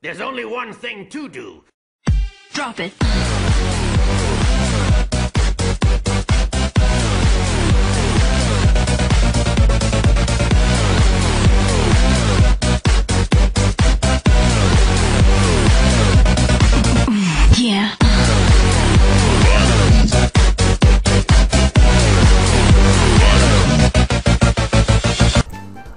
There's only one thing to do. Drop it. Yeah.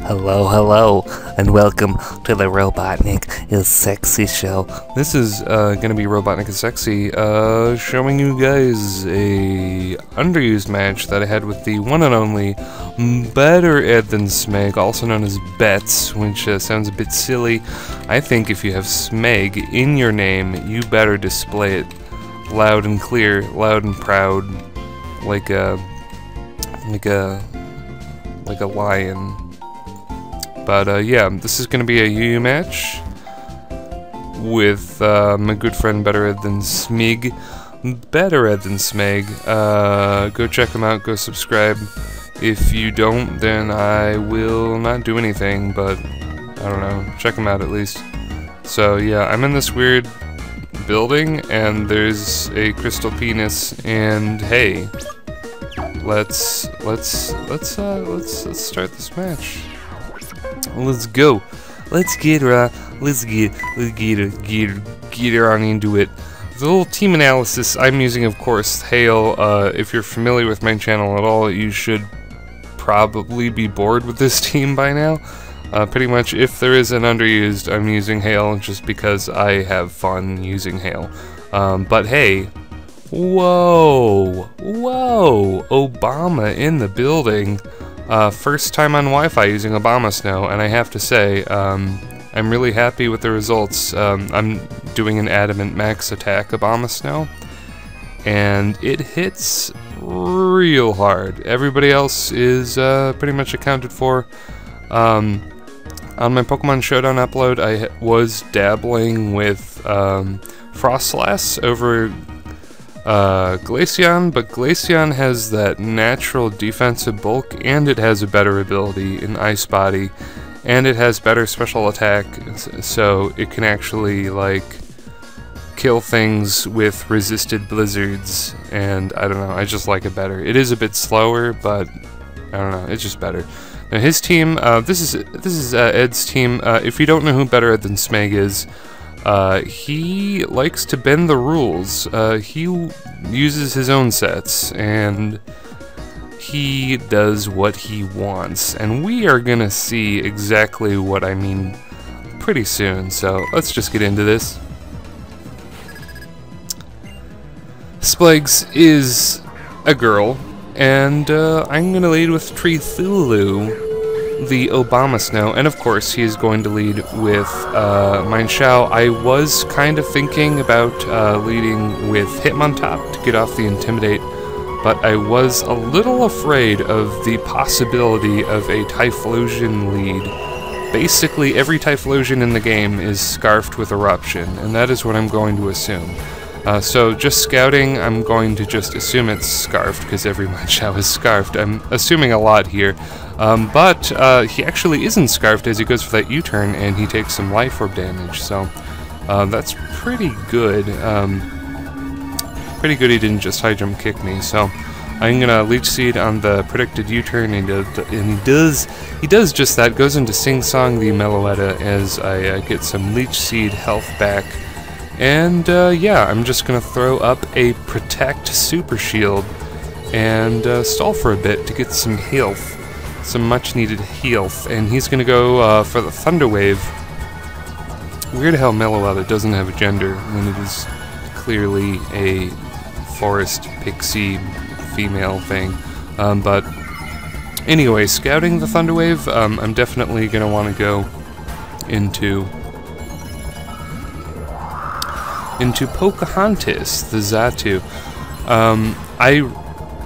Hello, and welcome to the RobotnikIsSexy show. This is gonna be RobotnikIsSexy, showing you guys a underused match that I had with the one and only BetterEdThanSmeg, also known as Bets, which sounds a bit silly. I think if you have Smeg in your name, you better display it loud and clear, loud and proud, like a lion. But yeah, this is gonna be a UU match with my good friend BetterEdThanSmeg. BetterEdThanSmeg. Go check him out. Go subscribe. If you don't, then I will not do anything. But I don't know. Check him out at least. So yeah, I'm in this weird building, and there's a crystal penis. And hey, let's start this match. Let's go. Let's get on into it. The little team analysis I'm using, of course, Hail. If you're familiar with my channel at all, you should probably be bored with this team by now. Pretty much, if there is an underused, I'm using Hail just because I have fun using Hail. But hey, whoa, Obama in the building. First time on Wi-Fi using Obama Snow, and I have to say, I'm really happy with the results. I'm doing an Adamant Max attack Obama Snow, and it hits real hard. Everybody else is pretty much accounted for. On my Pokemon Showdown upload, I was dabbling with Frostlass over Glaceon, but Glaceon has that natural defensive bulk, and it has a better ability in Ice Body, and it has better special attack, so it can actually, like, kill things with resisted blizzards, and I don't know, I just like it better. It is a bit slower, but I don't know, it's just better. Now his team, this is Ed's team. If you don't know who BetterEdThanSmeg is, he likes to bend the rules. He uses his own sets, and he does what he wants. And we are gonna see exactly what I mean pretty soon, so let's just get into this. Splegs is a girl, and I'm gonna lead with Trithulu, the Obama Snow, and of course he is going to lead with Mineshao. I was kind of thinking about leading with Hitmontop to get off the Intimidate, but I was a little afraid of the possibility of a Typhlosion lead. Basically every Typhlosion in the game is scarfed with Eruption, and that is what I'm going to assume. So just scouting, I'm going to just assume it's scarfed, because every Mineshao is scarfed. I'm assuming a lot here. But he actually isn't scarfed as he goes for that U-turn, and he takes some Life Orb damage, so that's pretty good. Pretty good he didn't just high jump kick me, so I'm gonna Leech Seed on the predicted U-turn, and he does just that, goes into Sing Song the Meloetta as I get some Leech Seed health back. And yeah, I'm just gonna throw up a Protect Super Shield and stall for a bit to get some health. Some much needed health, and he's gonna go for the Thunder Wave. Weird how Meloetta doesn't have a gender when it is clearly a forest pixie female thing. But anyway, scouting the Thunder Wave, I'm definitely gonna want to go into Pocahontas, the Xatu. I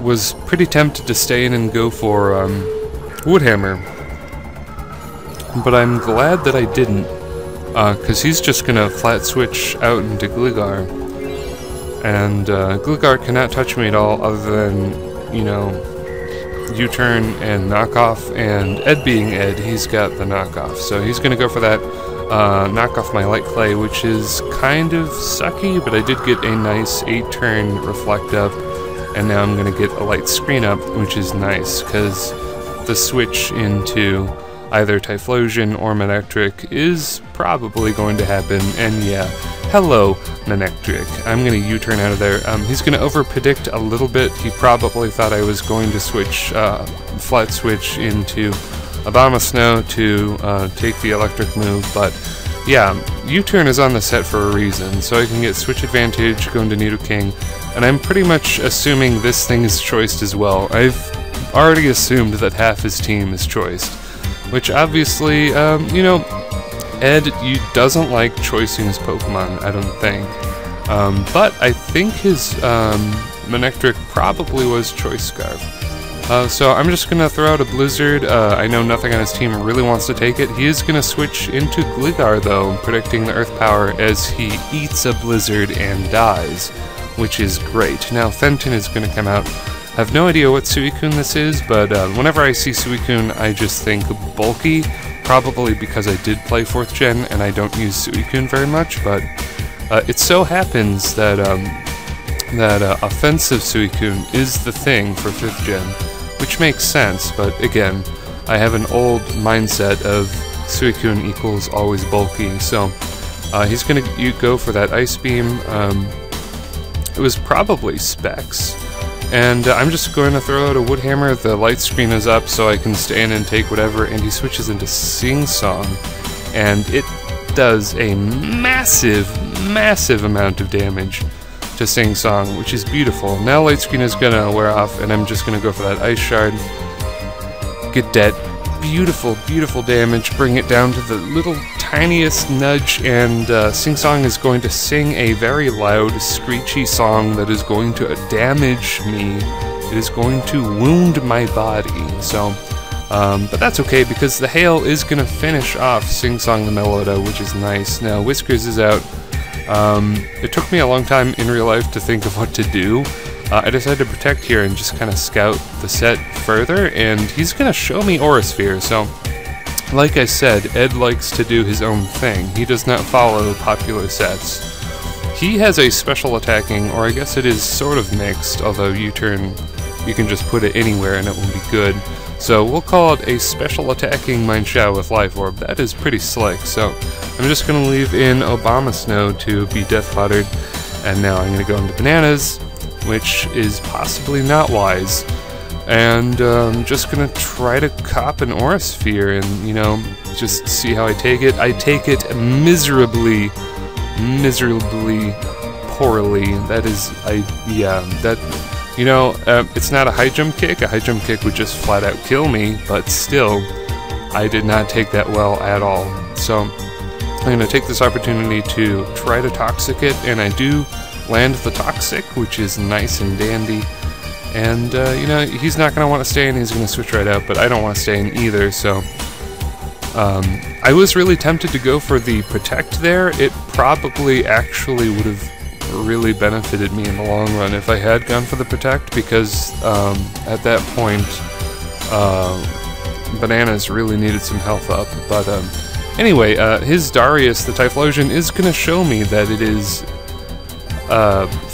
was pretty tempted to stay in and go for Woodhammer, but I'm glad that I didn't, because he's just gonna flat switch out into Gligar, and Gligar cannot touch me at all other than, you know, U-turn and knockoff, and Ed being Ed, he's got the knockoff, so he's gonna go for that. knock off my Light Clay, which is kind of sucky, but I did get a nice 8-turn Reflect up, and now I'm going to get a Light Screen up, which is nice, because the switch into either Typhlosion or Manectric is probably going to happen, and yeah, hello, Manectric. I'm going to U-turn out of there. He's going to over-predict a little bit. He probably thought I was going to switch, flat switch into Abomasnow to take the electric move, but yeah, U-turn is on the set for a reason, so I can get switch advantage going to Nidoking, and I'm pretty much assuming this thing is choiced as well. I've already assumed that half his team is choiced, which obviously, you know, Ed doesn't like choicing his Pokemon, I don't think. But I think his Manectric probably was Choice Scarf. So I'm just going to throw out a Blizzard. I know nothing on his team really wants to take it. He is going to switch into Gligar, though, predicting the Earth Power as he eats a Blizzard and dies, which is great. Now Fenton is going to come out. I have no idea what Suicune this is, but whenever I see Suicune, I just think bulky, probably because I did play 4th Gen and I don't use Suicune very much, but it so happens that offensive Suicune is the thing for 5th Gen, which makes sense, but again, I have an old mindset of Suicune equals always bulky, so he's going to go for that Ice Beam. It was probably Specs. And I'm just going to throw out a Wood Hammer. The light screen is up so I can stand and take whatever, and he switches into Sing Song, and it does a massive, massive amount of damage to Sing Song, which is beautiful. Now light screen is going to wear off, and I'm just going to go for that Ice Shard. Get that beautiful, beautiful damage, bring it down to the little tiniest nudge, and Sing Song is going to sing a very loud, screechy song that is going to damage me. It is going to wound my body, so, but that's okay, because the Hail is going to finish off Sing Song the Meloda, which is nice. Now, Whiskers is out. It took me a long time in real life to think of what to do. I decided to protect here and just kind of scout the set further, and he's going to show me Aura Sphere, so like I said, Ed likes to do his own thing. He does not follow popular sets. He has a special attacking, or I guess it is sort of mixed, although U-turn, you can just put it anywhere and it will be good. So we'll call it a special attacking Mineshaw with Life Orb. That is pretty slick, so I'm just going to leave in Abomasnow to be Death Pottered, and now I'm going to go into Bananas, which is possibly not wise. And I'm just gonna try to cop an Aura Sphere and, you know, just see how I take it. I take it miserably, miserably poorly. That is, you know, it's not a high jump kick. A high jump kick would just flat out kill me, but still, I did not take that well at all. So, I'm gonna take this opportunity to try to Toxic it, and I do land the Toxic, which is nice and dandy. And, you know, he's not going to want to stay in, he's going to switch right out, but I don't want to stay in either, so I was really tempted to go for the Protect there. It probably actually would have really benefited me in the long run if I had gone for the Protect, because at that point, Bananas really needed some health up. But anyway, his Darius, the Typhlosion, is going to show me that it is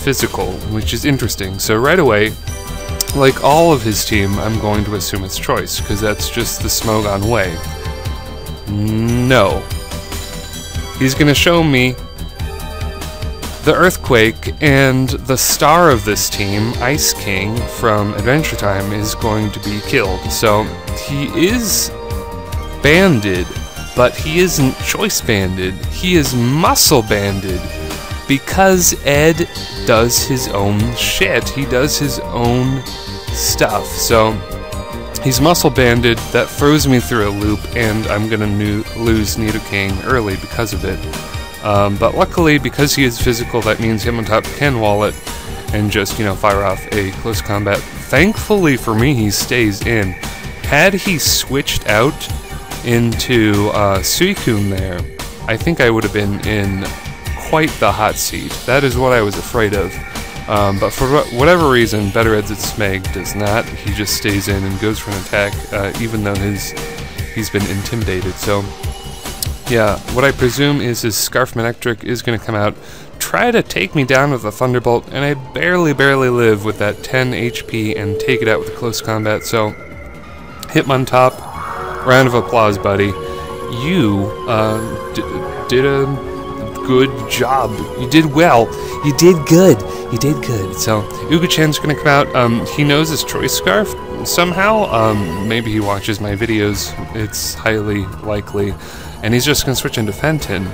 physical, which is interesting. So right away, like all of his team, I'm going to assume it's Choice, because that's just the Smogon way. No. He's going to show me the Earthquake, and the star of this team, Ice King from Adventure Time, is going to be killed. So he is banded, but he isn't Choice banded. He is Muscle banded, because Ed does his own shit. He does his own stuff. So he's Muscle banded. That throws me through a loop, and I'm gonna lose Nidoking early because of it. But luckily, because he is physical, that means Hitmontop can wall it and just, you know, fire off a close combat. Thankfully for me, he stays in. Had he switched out into Suicune there, I think I would have been in quite the hot seat. That is what I was afraid of. But for whatever reason, BetterEdThanSmeg does not. He just stays in and goes for an attack, even though he's been intimidated. So Yeah, what I presume is his Scarf Manectric is going to come out, try to take me down with a Thunderbolt, and I barely live with that 10 HP and take it out with a close combat. So, Hitmontop, round of applause, buddy. You did a good job. You did well. You did good. You did good. So, Uga-chan's going to come out. He knows his Choice Scarf somehow. Maybe he watches my videos. It's highly likely. And he's just going to switch into Fenton.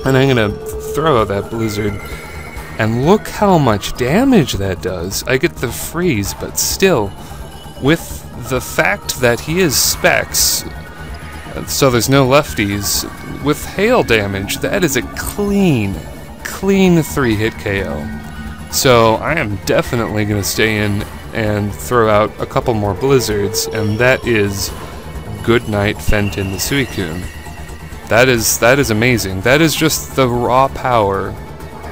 And I'm going to throw out that Blizzard. And look how much damage that does. I get the freeze, but still, with the fact that he is Specs, so there's no lefties, with hail damage, that is a clean 3-hit KO. So I am definitely going to stay in and throw out a couple more Blizzards, and that is Goodnight Fenton the Suicune. That is amazing. That is just the raw power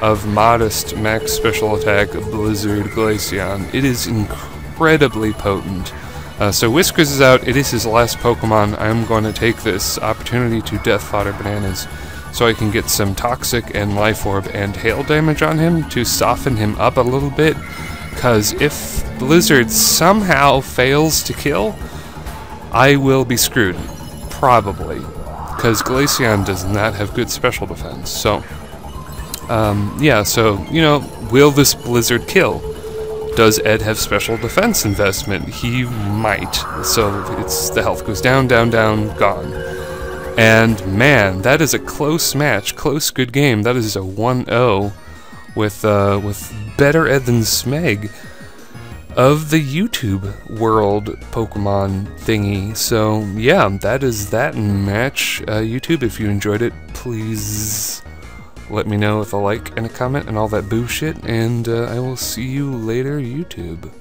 of modest max special attack Blizzard Glaceon. It is incredibly potent. So Whiskers is out. It is his last Pokemon. I'm going to take this opportunity to Death Fodder Bananas so I can get some Toxic and Life Orb and Hail damage on him to soften him up a little bit. Because if Blizzard somehow fails to kill, I will be screwed. Probably. Because Glaceon does not have good special defense. So, yeah, so, you know, will this Blizzard kill? Does Ed have special defense investment? He might. So it's the health goes down, down, down, gone. And man, that is a close match, close good game. That is a 1-0 with BetterEdThanSmeg of the YouTube world Pokemon thingy. So yeah, that is that match. YouTube, if you enjoyed it, please let me know with a like and a comment and all that bullshit, and I will see you later, YouTube.